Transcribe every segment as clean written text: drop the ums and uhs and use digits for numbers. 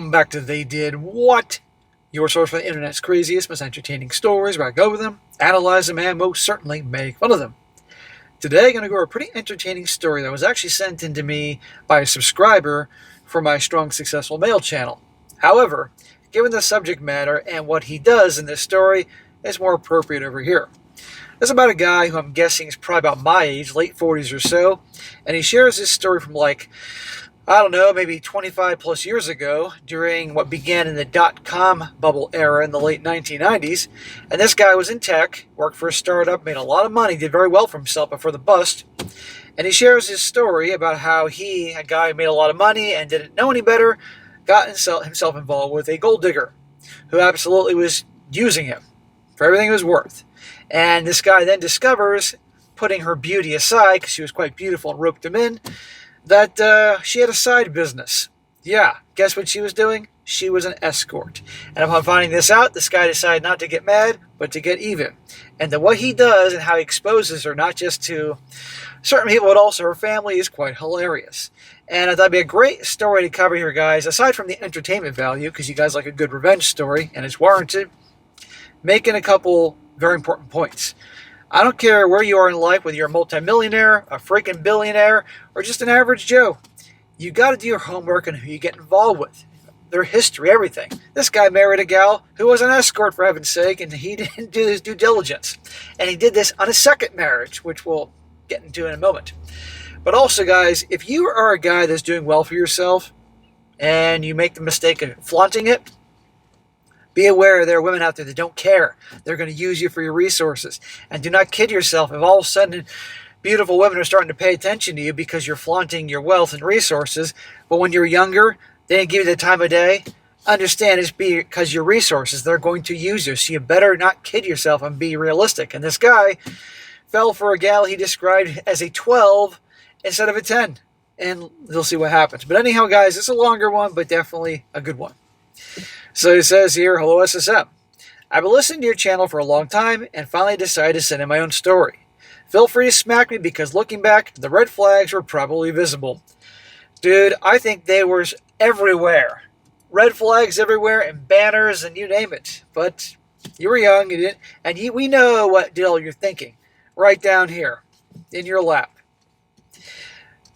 Welcome back to They Did What? Your source for the internet's craziest, most entertaining stories, where I go over them, analyze them, and most certainly make fun of them. Today, I'm going to go over a pretty entertaining story that was actually sent in to me by a subscriber for my Strong Successful Male channel. However, given the subject matter and what he does in this story, it's more appropriate over here. This is about a guy who I'm guessing is probably about my age, late 40s or so, and he shares his story from maybe 25 plus years ago during what began in the dot-com bubble era in the late 1990s. And this guy was in tech, worked for a startup, made a lot of money, did very well for himself before the bust. And he shares his story about how he, a guy who made a lot of money and didn't know any better, got himself involved with a gold digger who absolutely was using him for everything it was worth. And this guy then discovers, putting her beauty aside, because she was quite beautiful and roped him in, that she had a side business. Yeah, guess what she was doing? She was an escort. And upon finding this out, this guy decided not to get mad, but to get even. And what he does and how he exposes her, not just to certain people, but also her family, is quite hilarious. And I thought it'd be a great story to cover here, guys, aside from the entertainment value, because you guys like a good revenge story, and it's warranted, making a couple very important points. I don't care where you are in life, whether you're a multimillionaire, a freaking billionaire, or just an average Joe. You got to do your homework and who you get involved with. Their history, everything. This guy married a gal who was an escort, for heaven's sake, and he didn't do his due diligence. And he did this on a second marriage, which we'll get into in a moment. But also, guys, if you are a guy that's doing well for yourself and you make the mistake of flaunting it, be aware there are women out there that don't care. They're going to use you for your resources. And do not kid yourself if all of a sudden beautiful women are starting to pay attention to you because you're flaunting your wealth and resources. But when you're younger, they didn't give you the time of day. Understand it's because your resources, they're going to use you. So you better not kid yourself and be realistic. And this guy fell for a gal he described as a 12 instead of a 10. And you'll see what happens. But anyhow, guys, it's a longer one, but definitely a good one. So he says here, hello SSM. I've been listening to your channel for a long time and finally decided to send in my own story. Feel free to smack me because looking back, the red flags were probably visible. Dude, I think they were everywhere. Red flags everywhere and banners and you name it. But you were young, you didn't, and we know what deal you're thinking. Right down here in your lap.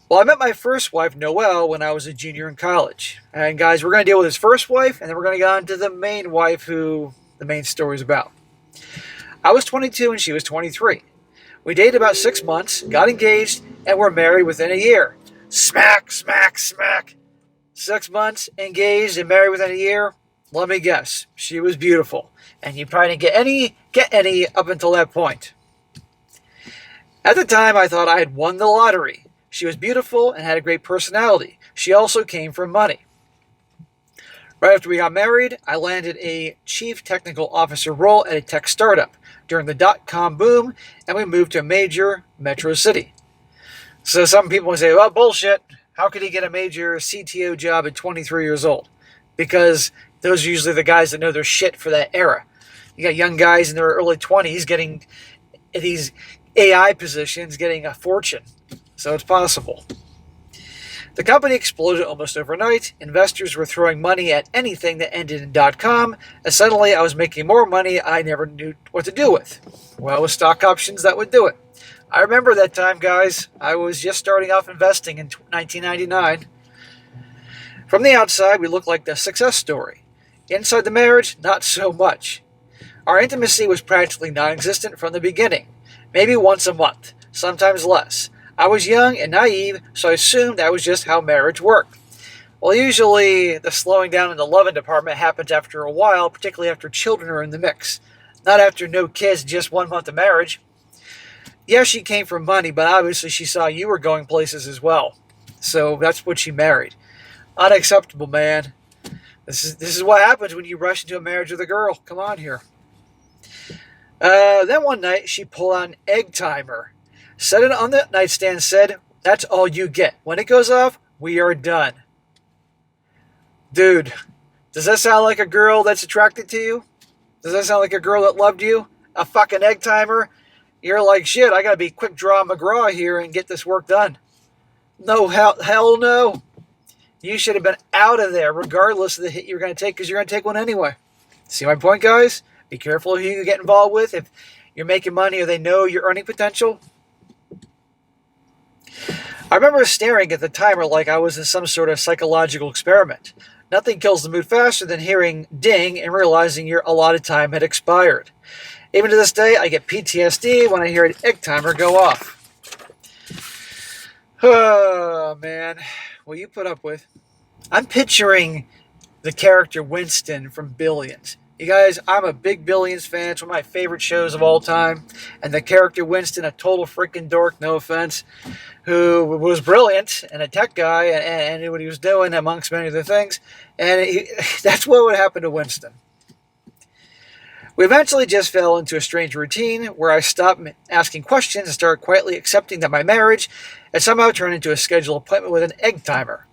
Well, I met my first wife, Noelle, when I was a junior in college. And guys, we're going to deal with his first wife, and then we're going to go on to the main wife who the main story is about. I was 22 and she was 23. We dated about 6 months, got engaged, and were married within a year. Smack, smack, smack. 6 months, engaged, and married within a year. Let me guess, she was beautiful. And you probably didn't get any up until that point. At the time, I thought I had won the lottery. She was beautiful and had a great personality. She also came from money. Right after we got married, I landed a chief technical officer role at a tech startup during the dot-com boom, and we moved to a major metro city. So some people would say, well, bullshit. How could he get a major CTO job at 23 years old? Because those are usually the guys that know their shit for that era. You got young guys in their early 20s getting these AI positions, getting a fortune. So it's possible. The company exploded almost overnight. Investors were throwing money at anything that ended in .com, and suddenly I was making more money I never knew what to do with. Well, with stock options, that would do it. I remember that time, guys. I was just starting off investing in 1999. From the outside, we looked like the success story. Inside the marriage, not so much. Our intimacy was practically non-existent from the beginning. Maybe once a month, sometimes less. I was young and naive, so I assumed that was just how marriage worked. Well, usually the slowing down in the loving department happens after a while, particularly after children are in the mix. Not after no kids, just 1 month of marriage. Yeah, she came from money, but obviously she saw you were going places as well. So that's what she married. Unacceptable, man. This is what happens when you rush into a marriage with a girl. Come on here. Then one night, she pulled out an egg timer. Set it on the nightstand, said, that's all you get. When it goes off, we are done. Dude, does that sound like a girl that's attracted to you? Does that sound like a girl that loved you? A fucking egg timer? You're like, shit, I gotta be quick draw McGraw here and get this work done. No, hell no. You should have been out of there regardless of the hit you're going to take, because you're going to take one anyway. See my point, guys? Be careful who you get involved with. If you're making money or they know your earning potential. I remember staring at the timer like I was in some sort of psychological experiment. Nothing kills the mood faster than hearing ding and realizing your allotted time had expired. Even to this day, I get PTSD when I hear an egg timer go off. Oh, man. What you put up with? I'm picturing the character Winston from Billions. You guys, I'm a big Billions fan. It's one of my favorite shows of all time. And the character Winston, a total freaking dork, no offense, who was brilliant and a tech guy and knew what he was doing amongst many other things. And that's what would happen to Winston. We eventually just fell into a strange routine where I stopped asking questions and started quietly accepting that my marriage had somehow turned into a scheduled appointment with an egg timer.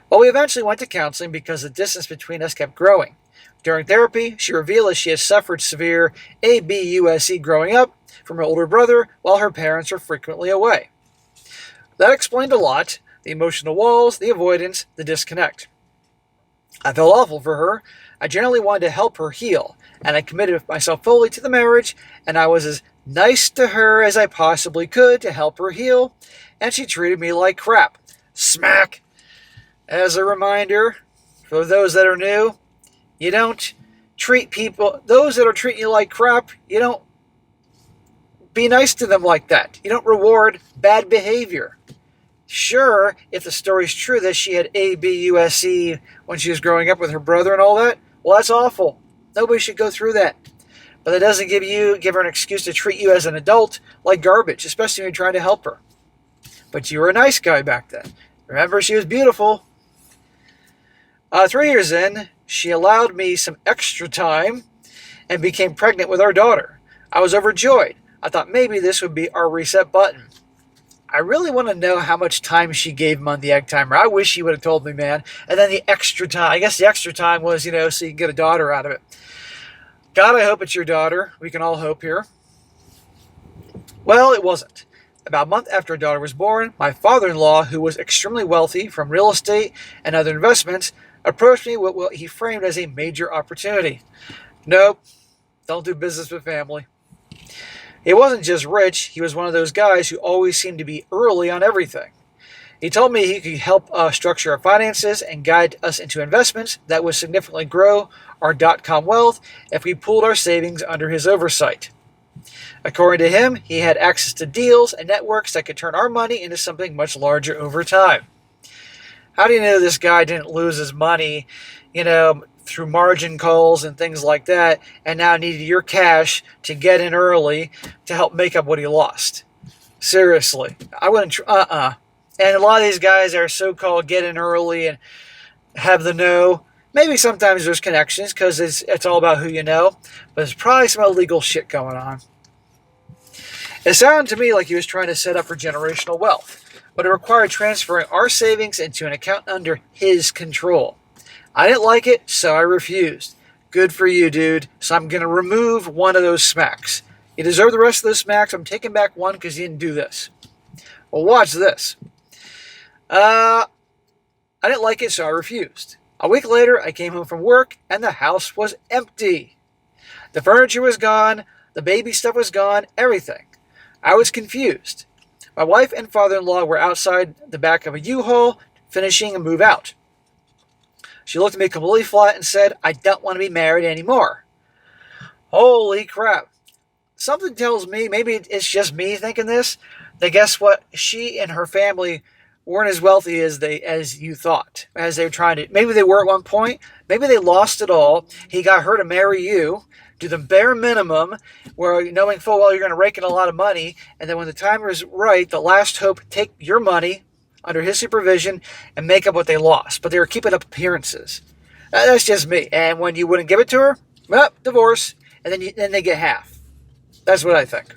Well, we eventually went to counseling because the distance between us kept growing. During therapy, she revealed that she had suffered severe ABUSE growing up from her older brother while her parents were frequently away. That explained a lot: the emotional walls, the avoidance, the disconnect. I felt awful for her. I generally wanted to help her heal, and I committed myself fully to the marriage, and I was as nice to her as I possibly could to help her heal, and she treated me like crap. Smack! As a reminder, for those that are new, you don't treat people, those that are treating you like crap, you don't be nice to them like that. You don't reward bad behavior. Sure, if the story's true that she had ABUSE when she was growing up with her brother and all that, well, that's awful. Nobody should go through that. But that doesn't give her an excuse to treat you as an adult like garbage, especially when you're trying to help her. But you were a nice guy back then. Remember, she was beautiful. 3 years in, she allowed me some extra time and became pregnant with our daughter. I was overjoyed. I thought maybe this would be our reset button. I really want to know how much time she gave him on the egg timer. I wish she would have told me, man. And then the extra time. I guess the extra time was, so you can get a daughter out of it. God, I hope it's your daughter. We can all hope here. Well, it wasn't. About a month after our daughter was born, my father-in-law, who was extremely wealthy from real estate and other investments, approached me with what he framed as a major opportunity. Nope, don't do business with family. He wasn't just rich, he was one of those guys who always seemed to be early on everything. He told me he could help structure our finances and guide us into investments that would significantly grow our dot-com wealth if we pooled our savings under his oversight. According to him, he had access to deals and networks that could turn our money into something much larger over time. How do you know this guy didn't lose his money, through margin calls and things like that, and now needed your cash to get in early to help make up what he lost? Seriously, I wouldn't. And a lot of these guys are so-called get in early and have the know. Maybe sometimes there's connections because it's all about who you know, but there's probably some illegal shit going on. It sounded to me like he was trying to set up for generational wealth, but it required transferring our savings into an account under his control. I didn't like it, so I refused. Good for you, dude. So I'm going to remove one of those smacks. You deserve the rest of those smacks. I'm taking back one because you didn't do this. Well, watch this. I didn't like it, so I refused. A week later, I came home from work, and the house was empty. The furniture was gone. The baby stuff was gone. Everything. I was confused. My wife and father-in-law were outside the back of a U-Haul finishing a move out. She looked at me completely flat and said, "I don't want to be married anymore." Holy crap. Something tells me, maybe it's just me thinking this, that guess what? She and her family weren't as wealthy as you thought, as they were trying to. Maybe they were at one point. Maybe they lost it all. He got her to marry you, do the bare minimum, where knowing full well you're going to rake in a lot of money, and then when the time is right, the last hope, take your money under his supervision and make up what they lost. But they were keeping up appearances. That's just me. And when you wouldn't give it to her, well, divorce, and then they get half. That's what I think.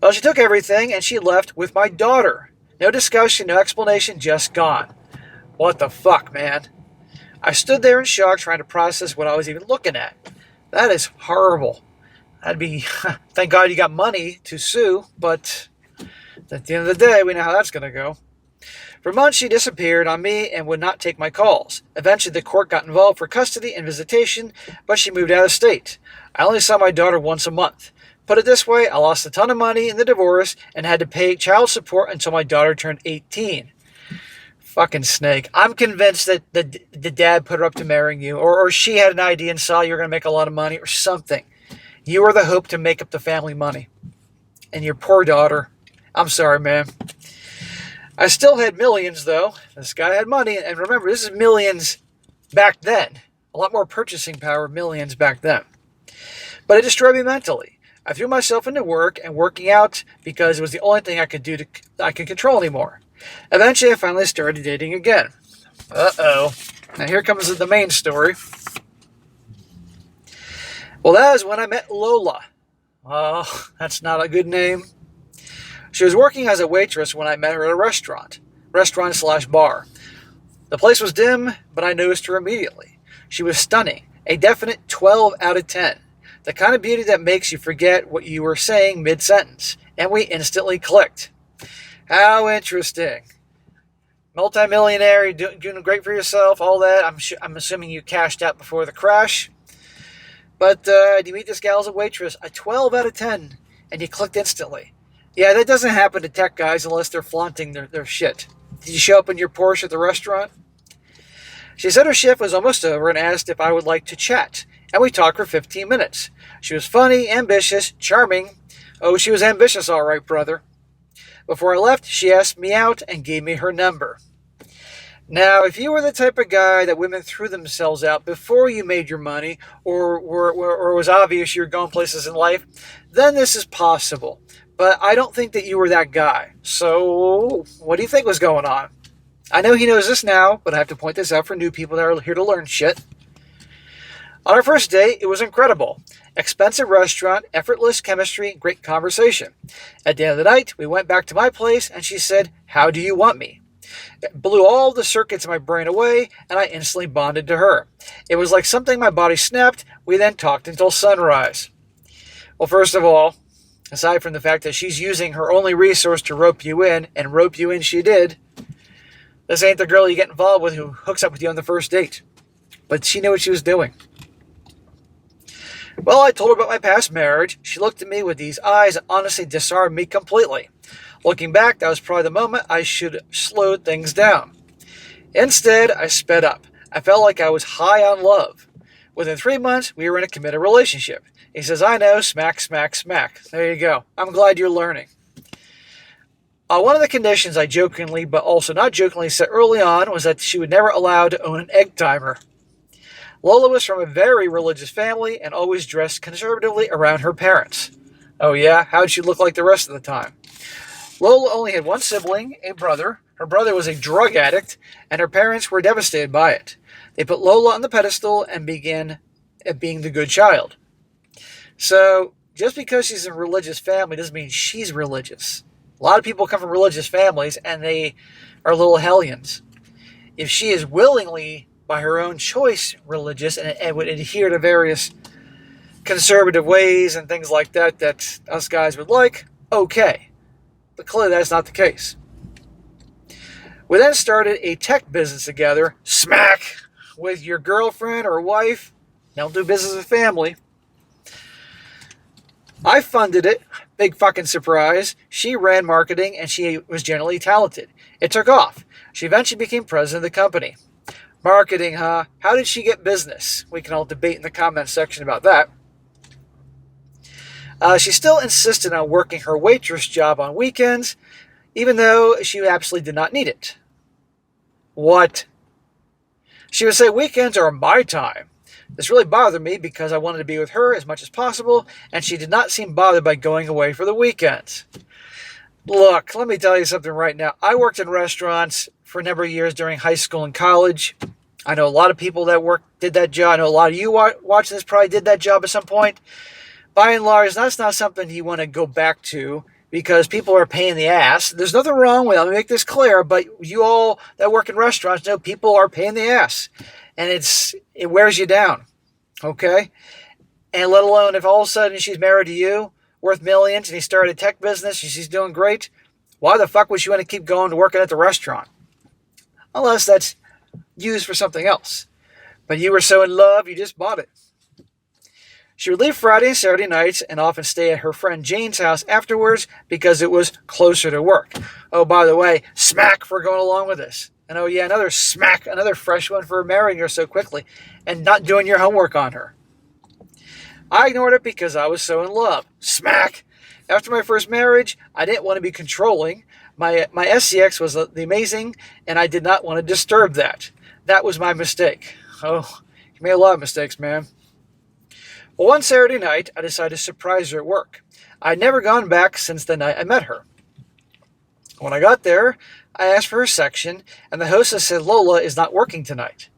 Well, she took everything, and she left with my daughter. No discussion, no explanation, just gone. What the fuck, man? I stood there in shock trying to process what I was even looking at. That is horrible. That'd be, thank God you got money to sue, but at the end of the day, we know how that's going to go. For months, she disappeared on me and would not take my calls. Eventually, the court got involved for custody and visitation, but she moved out of state. I only saw my daughter once a month. Put it this way, I lost a ton of money in the divorce and had to pay child support until my daughter turned 18. Fucking snake. I'm convinced that the dad put her up to marrying you, or she had an idea and saw you were going to make a lot of money, or something. You were the hope to make up the family money. And your poor daughter. I'm sorry, man. I still had millions, though. This guy had money, and remember, this is millions back then. A lot more purchasing power, millions back then. But it destroyed me mentally. I threw myself into work and working out because it was the only thing I could do I could control anymore. Eventually, I finally started dating again. Uh-oh. Now here comes the main story. Well, that was when I met Lola. Oh, that's not a good name. She was working as a waitress when I met her at a restaurant/bar. The place was dim, but I noticed her immediately. She was stunning, a definite 12 out of 10. The kind of beauty that makes you forget what you were saying mid-sentence, and we instantly clicked. How interesting. Multi-millionaire, doing great for yourself, all that. I'm assuming you cashed out before the crash. But you meet this gal as a waitress, a 12 out of 10, and you clicked instantly. Yeah, that doesn't happen to tech guys unless they're flaunting their shit. Did you show up in your Porsche at the restaurant? She said her shift was almost over and asked if I would like to chat, and we talked for 15 minutes. She was funny, ambitious, charming. Oh, she was ambitious, all right, brother. Before I left, she asked me out and gave me her number. Now, if you were the type of guy that women threw themselves out before you made your money, or it was obvious you were going places in life, then this is possible. But I don't think that you were that guy. So, what do you think was going on? I know he knows this now, but I have to point this out for new people that are here to learn shit. On our first date, it was incredible. Expensive restaurant, effortless chemistry, great conversation. At the end of the night, we went back to my place, and she said, "How do you want me?" It blew all the circuits in my brain away, and I instantly bonded to her. It was like something in my body snapped. We then talked until sunrise. Well, first of all, aside from the fact that she's using her only resource to rope you in, and rope you in she did, this ain't the girl you get involved with who hooks up with you on the first date. But she knew what she was doing. Well, I told her about my past marriage. She looked at me with these eyes that honestly disarmed me completely. Looking back, that was probably the moment I should have slowed things down. Instead, I sped up. I felt like I was high on love. Within 3 months, we were in a committed relationship. He says, I know, smack, smack, smack. There you go. I'm glad you're learning. One of the conditions I jokingly, but also not jokingly, said early on was that she would never allow to own an egg timer. Lola was from a very religious family and always dressed conservatively around her parents. Oh yeah? How did she look like the rest of the time? Lola only had one sibling, a brother. Her brother was a drug addict, and her parents were devastated by it. They put Lola on the pedestal and began being the good child. So, just because she's in a religious family doesn't mean she's religious. A lot of people come from religious families, and they are little hellions. If she is willingly, by her own choice, religious, and would adhere to various conservative ways and things like that us guys would like, okay. But clearly that's not the case. We then started a tech business together, smack, with your girlfriend or wife. Don't do business with family. I funded it. Big fucking surprise. She ran marketing and she was generally talented. It took off. She eventually became president of the company. Marketing, huh? How did she get business? We can all debate in the comments section about that. She still insisted on working her waitress job on weekends, even though she absolutely did not need it. What? She would say, weekends are my time. This really bothered me because I wanted to be with her as much as possible, and she did not seem bothered by going away for the weekends. Look, let me tell you something right now. I worked in restaurants for a number of years during high school and college. I know a lot of people that did that job. I know a lot of you watching this probably did that job at some point. By and large, that's not something you want to go back to because people are a pain in the ass. There's nothing wrong with it. Let me make this clear, but you all that work in restaurants know people are a pain in the ass. And it wears you down, okay? And let alone if all of a sudden she's married to you, worth millions, and he started a tech business and she's doing great, Why the fuck would she want to keep going to working at the restaurant? Unless that's used for something else. But you were so in love, you just bought it. She would leave Friday and Saturday nights and often stay at her friend Jane's house afterwards because it was closer to work. Oh, by the way, smack for going along with this. And oh yeah, another smack, another fresh one for marrying her so quickly and not doing your homework on her. I ignored it because I was so in love. Smack! After my first marriage, I didn't want to be controlling. My SCX was the amazing, and I did not want to disturb that. That was my mistake. Oh, you made a lot of mistakes, man. Well, one Saturday night, I decided to surprise her at work. I had never gone back since the night I met her. When I got there, I asked for her section, and the hostess said Lola is not working tonight.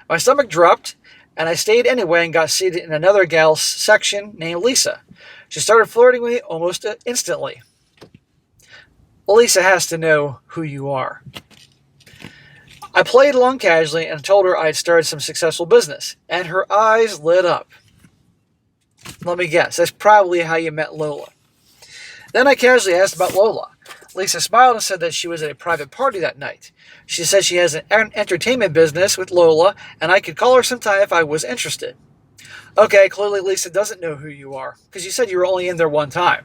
My stomach dropped, and I stayed anyway and got seated in another gal's section named Lisa. She started flirting with me almost instantly. Lisa has to know who you are. I played along casually and told her I had started some successful business, and her eyes lit up. Let me guess, that's probably how you met Lola. Then I casually asked about Lola. Lisa smiled and said that she was at a private party that night. She said she has an entertainment business with Lola, and I could call her sometime if I was interested. Okay, clearly Lisa doesn't know who you are, because you said you were only in there one time.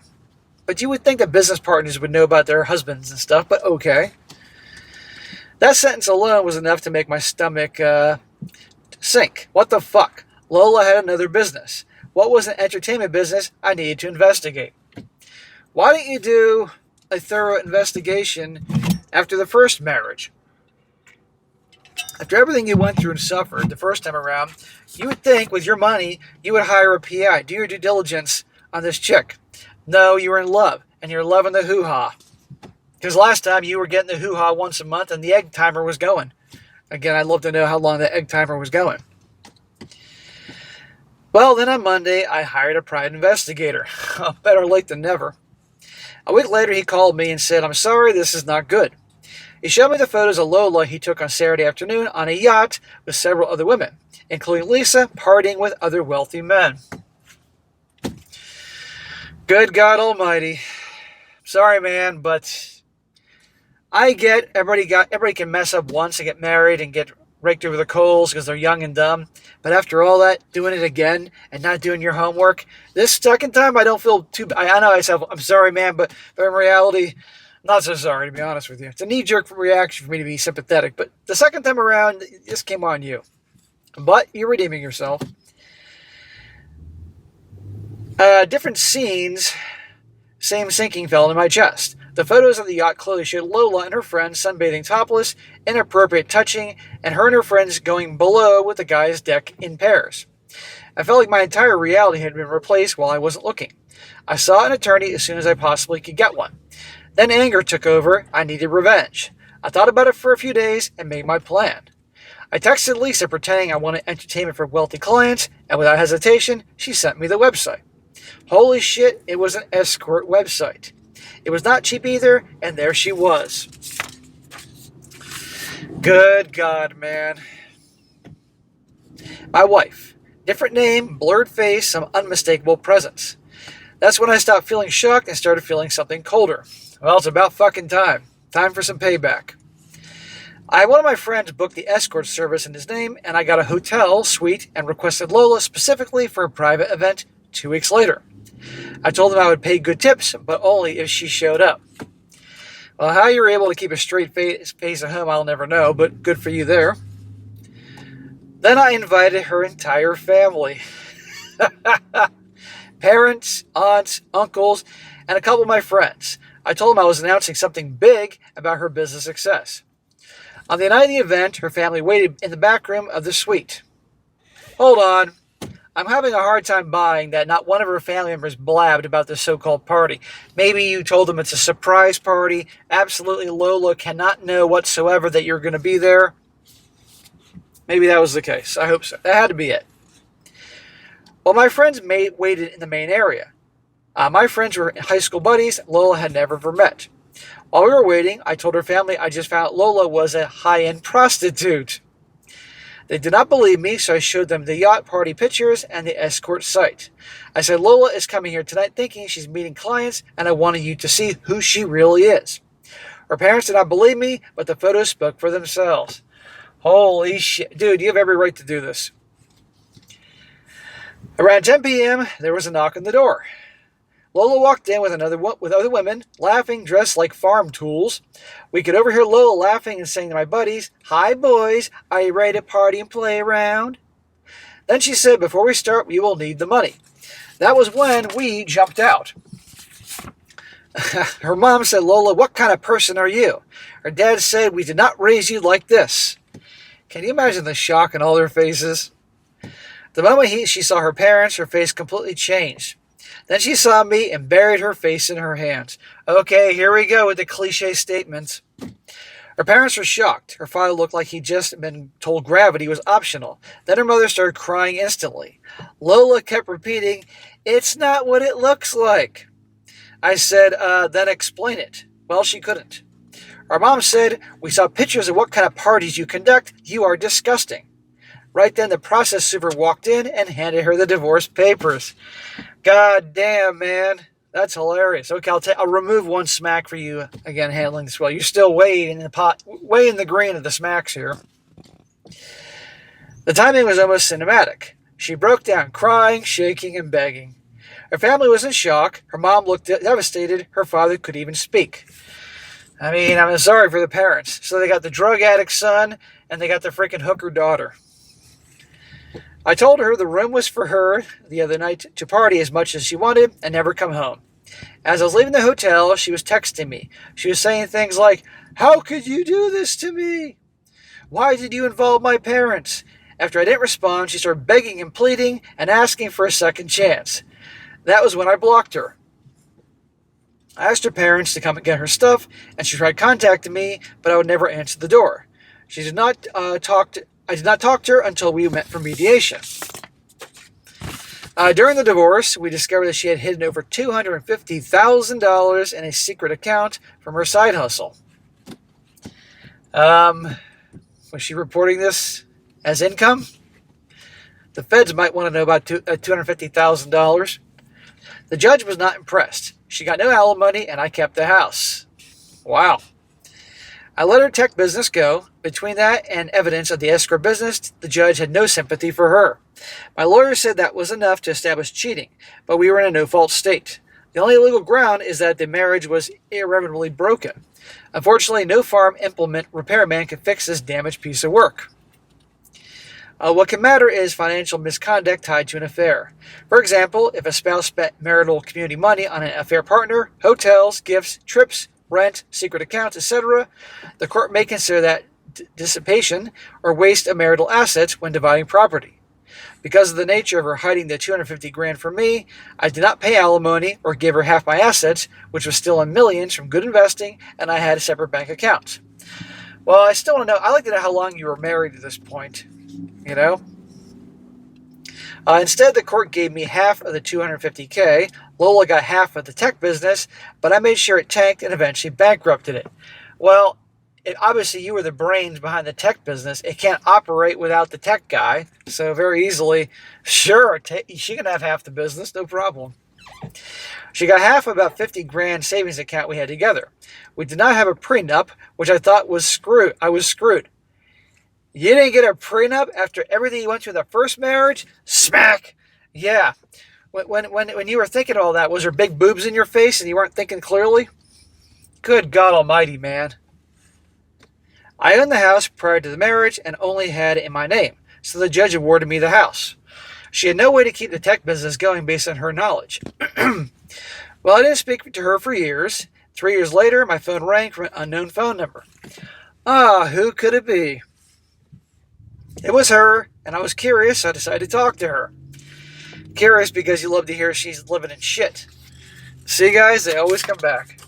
But you would think that business partners would know about their husbands and stuff, but okay. That sentence alone was enough to make my stomach sink. What the fuck? Lola had another business. What was an entertainment business I needed to investigate? Why didn't you do a thorough investigation after the first marriage? After everything you went through and suffered the first time around, you would think with your money you would hire a PI, do your due diligence on this chick. No, you were in love, and you're loving the hoo-ha. Because last time you were getting the hoo-ha once a month and the egg timer was going. Again, I'd love to know how long the egg timer was going. Well, then on Monday, I hired a private investigator. Better late than never. A week later, he called me and said, I'm sorry, this is not good. He showed me the photos of Lola he took on Saturday afternoon on a yacht with several other women, including Lisa partying with other wealthy men. Good God Almighty. Sorry, man, but I get everybody can mess up once and get married and get raked over the coals because they're young and dumb. But after all that, doing it again and not doing your homework, this second time I don't feel too bad. I know I said, I'm sorry, man, but in reality, I'm not so sorry, to be honest with you. It's a knee-jerk reaction for me to be sympathetic. But the second time around, this came on you. But you're redeeming yourself. Different scenes, same sinking fell in my chest. The photos of the yacht clearly showed Lola and her friends sunbathing topless, inappropriate touching, and her and her friends going below with the guy's deck in pairs. I felt like my entire reality had been replaced while I wasn't looking. I saw an attorney as soon as I possibly could get one. Then anger took over. I needed revenge. I thought about it for a few days and made my plan. I texted Lisa pretending I wanted entertainment for wealthy clients, and without hesitation, she sent me the website. Holy shit, it was an Escort website. It was not cheap either, and there she was. Good God, man. My wife. Different name, blurred face, some unmistakable presence. That's when I stopped feeling shocked and started feeling something colder. Well, it's about fucking time. Time for some payback. I had one of my friends book the Escort service in his name, and I got a hotel suite and requested Lola specifically for a private event 2 weeks later. I told him I would pay good tips, but only if she showed up. Well, how you were able to keep a straight face at home, I'll never know, but good for you there. Then I invited her entire family. Parents, aunts, uncles, and a couple of my friends. I told them I was announcing something big about her business success. On the night of the event, her family waited in the back room of the suite. Hold on. I'm having a hard time buying that not one of her family members blabbed about this so-called party. Maybe you told them it's a surprise party. Absolutely Lola cannot know whatsoever that you're going to be there. Maybe that was the case. I hope so. That had to be it. Well, my friends waited in the main area. My friends were high school buddies Lola had never met. While we were waiting, I told her family I just found out Lola was a high-end prostitute. They did not believe me, so I showed them the yacht party pictures and the Escort site. I said, Lola is coming here tonight thinking she's meeting clients, and I wanted you to see who she really is. Her parents did not believe me, but the photos spoke for themselves. Holy shit. Dude, you have every right to do this. Around 10 p.m., there was a knock on the door. Lola walked in with other women, laughing, dressed like farm tools. We could overhear Lola laughing and saying to my buddies, "Hi, boys. Are you ready to party and play around?" Then she said, "Before we start, we will need the money." That was when we jumped out. Her mom said, "Lola, what kind of person are you?" Her dad said, "We did not raise you like this." Can you imagine the shock on all their faces? The moment she saw her parents, her face completely changed. Then she saw me and buried her face in her hands. Okay, here we go with the cliche statements. Her parents were shocked. Her father looked like he'd just been told gravity was optional. Then her mother started crying instantly. Lola kept repeating, "It's not what it looks like." I said, then explain it. Well, she couldn't. Our mom said, "We saw pictures of what kind of parties you conduct. You are disgusting." Right then, the process super walked in and handed her the divorce papers. God damn, man. That's hilarious. Okay, I'll remove one smack for you, again, handling this well. You're still way in the green of the smacks here. The timing was almost cinematic. She broke down, crying, shaking, and begging. Her family was in shock. Her mom looked devastated. Her father could even speak. I mean, I'm sorry for the parents. So they got the drug addict son, and they got the freaking hooker daughter. I told her the room was for her the other night to party as much as she wanted and never come home. As I was leaving the hotel, she was texting me. She was saying things like, "How could you do this to me? Why did you involve my parents?" After I didn't respond, she started begging and pleading and asking for a second chance. That was when I blocked her. I asked her parents to come and get her stuff, and she tried contacting me, but I would never answer the door. I did not talk to her until we met for mediation. During the divorce, we discovered that she had hidden over $250,000 in a secret account from her side hustle. Was she reporting this as income? The feds might want to know about $250,000. The judge was not impressed. She got no alimony, and I kept the house. Wow. I let her tech business go. Between that and evidence of the escort business, the judge had no sympathy for her. My lawyer said that was enough to establish cheating, but we were in a no-fault state. The only legal ground is that the marriage was irreparably broken. Unfortunately, no farm implement repairman could fix this damaged piece of work. What can matter is financial misconduct tied to an affair. For example, if a spouse spent marital community money on an affair partner, hotels, gifts, trips, rent, secret accounts, etc., the court may consider that dissipation or waste of marital assets when dividing property. Because of the nature of her hiding the $250,000 from me, I did not pay alimony or give her half my assets, which was still in millions from good investing, and I had a separate bank account. Well, I still want to know. I like to know how long you were married at this point. You know? Instead, the court gave me half of the $250,000. Lola got half of the tech business, but I made sure it tanked and eventually bankrupted it. Well, obviously you were the brains behind the tech business. It can't operate without the tech guy. So very easily, sure, she can have half the business, no problem. She got half of about $50,000 savings account we had together. We did not have a prenup, which I thought was screwed. I was screwed. You didn't get a prenup after everything you went through in the first marriage? Smack! Yeah. When you were thinking all that, was there big boobs in your face and you weren't thinking clearly? Good God Almighty, man. I owned the house prior to the marriage and only had it in my name, so the judge awarded me the house. She had no way to keep the tech business going based on her knowledge. Well, I didn't speak to her for years. 3 years later, my phone rang from an unknown phone number. Who could it be? It was her, and I was curious, so I decided to talk to her. Curious because you love to hear she's living in shit. See, guys, they always come back.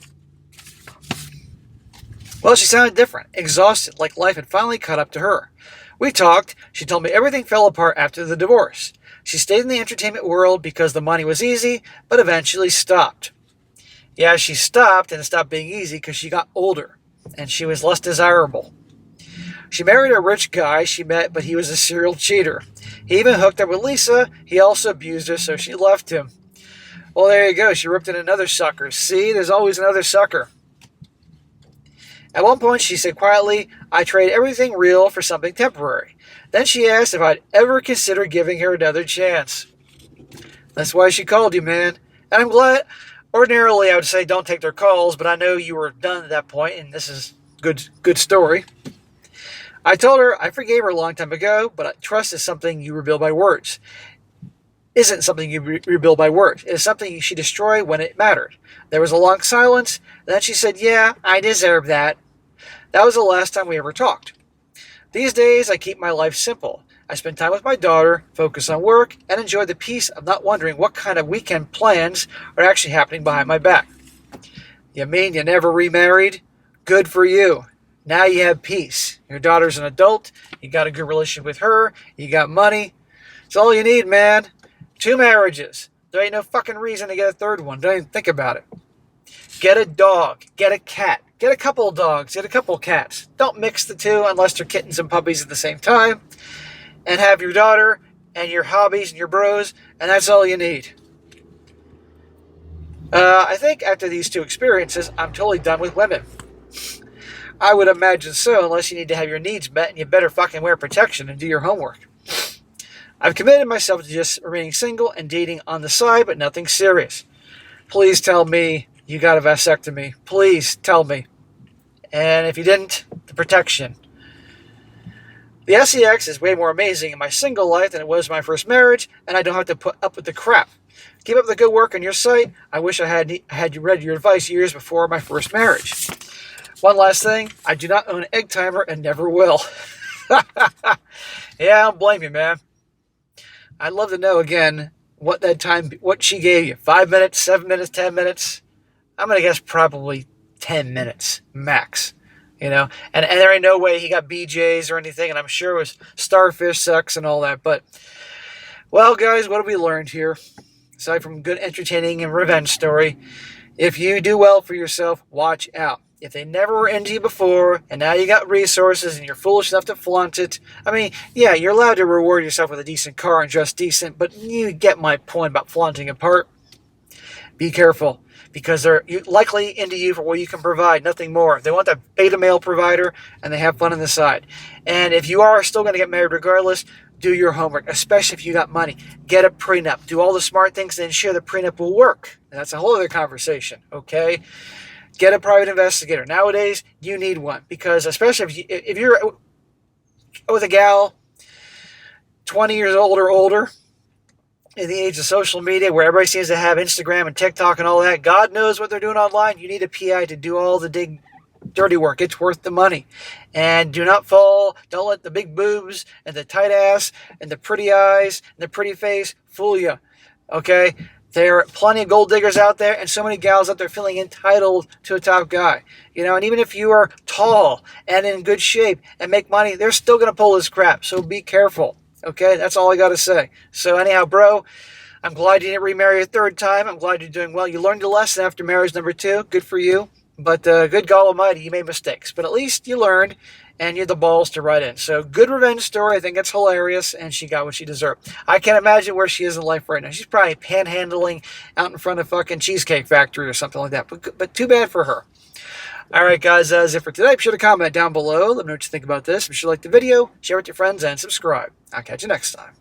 Well, she sounded different, exhausted, like life had finally caught up to her. We talked. She told me everything fell apart after the divorce. She stayed in the entertainment world because the money was easy, but eventually stopped. Yeah, she stopped, and it stopped being easy because she got older, and she was less desirable. She married a rich guy she met, but he was a serial cheater. He even hooked up with Lisa. He also abused her, so she left him. Well, there you go. She ripped in another sucker. See, there's always another sucker. At one point, she said quietly, I trade everything real for something temporary. Then she asked if I'd ever consider giving her another chance. That's why she called you, man. And I'm glad. Ordinarily, I would say don't take their calls, but I know you were done at that point, and this is good story. I told her I forgave her a long time ago, but trust is something you rebuild by words. Isn't something you rebuild by words. It is something she destroyed when it mattered. There was a long silence. Then she said, yeah, I deserve that. That was the last time we ever talked. These days, I keep my life simple. I spend time with my daughter, focus on work, and enjoy the peace of not wondering what kind of weekend plans are actually happening behind my back. You mean you never remarried? Good for you. Now you have peace. Your daughter's an adult. You got a good relationship with her. You got money. It's all you need, man. 2 marriages. There ain't no fucking reason to get a third one. Don't even think about it. Get a dog. Get a cat. Get a couple of dogs. Get a couple of cats. Don't mix the two unless they're kittens and puppies at the same time. And have your daughter and your hobbies and your bros, and that's all you need. I think after these 2 experiences, I'm totally done with women. I would imagine so, unless you need to have your needs met, and you better fucking wear protection and do your homework. I've committed myself to just remaining single and dating on the side, but nothing serious. Please tell me you got a vasectomy. Please tell me. And if you didn't, the protection. The SEX is way more amazing in my single life than it was in my first marriage, and I don't have to put up with the crap. Keep up the good work on your site. I wish I had read your advice years before my first marriage. One last thing, I do not own an egg timer and never will. Yeah, I don't blame you, man. I'd love to know again what she gave you. 5 minutes, 7 minutes, 10 minutes. I'm going to guess probably 10 minutes max. You know, and there ain't no way he got BJs or anything, and I'm sure it was starfish sex and all that. But, well, guys, what have we learned here? Aside from good, entertaining, and revenge story, if you do well for yourself, watch out. If they never were into you before, and now you got resources, and you're foolish enough to flaunt it, I mean, yeah, you're allowed to reward yourself with a decent car and dress decent, but you get my point about flaunting it part. Be careful. Because they're likely into you for what you can provide, nothing more. They want that beta male provider, and they have fun on the side. And if you are still going to get married regardless, do your homework, especially if you got money. Get a prenup. Do all the smart things and ensure the prenup will work. And that's a whole other conversation, okay? Get a private investigator. Nowadays, you need one. Because especially if you're with a gal 20 years old or older, in the age of social media where everybody seems to have Instagram and TikTok and all that, God knows what they're doing online. You need a PI to do all the dirty work. It's worth the money. And do not fall. Don't let the big boobs and the tight ass and the pretty eyes and the pretty face fool you. Okay? There are plenty of gold diggers out there and so many gals out there feeling entitled to a top guy. You know, and even if you are tall and in good shape and make money, they're still going to pull this crap. So be careful. Okay, that's all I got to say. So anyhow, bro, I'm glad you didn't remarry a third time. I'm glad you're doing well. You learned your lesson after marriage number 2. Good for you. But good God Almighty, you made mistakes. But at least you learned, and you had the balls to write in. So good revenge story. I think it's hilarious, and she got what she deserved. I can't imagine where she is in life right now. She's probably panhandling out in front of fucking Cheesecake Factory or something like that. But too bad for her. All right, guys, that's it for today. Be sure to comment down below. Let me know what you think about this. Be sure to like the video, share it with your friends, and subscribe. I'll catch you next time.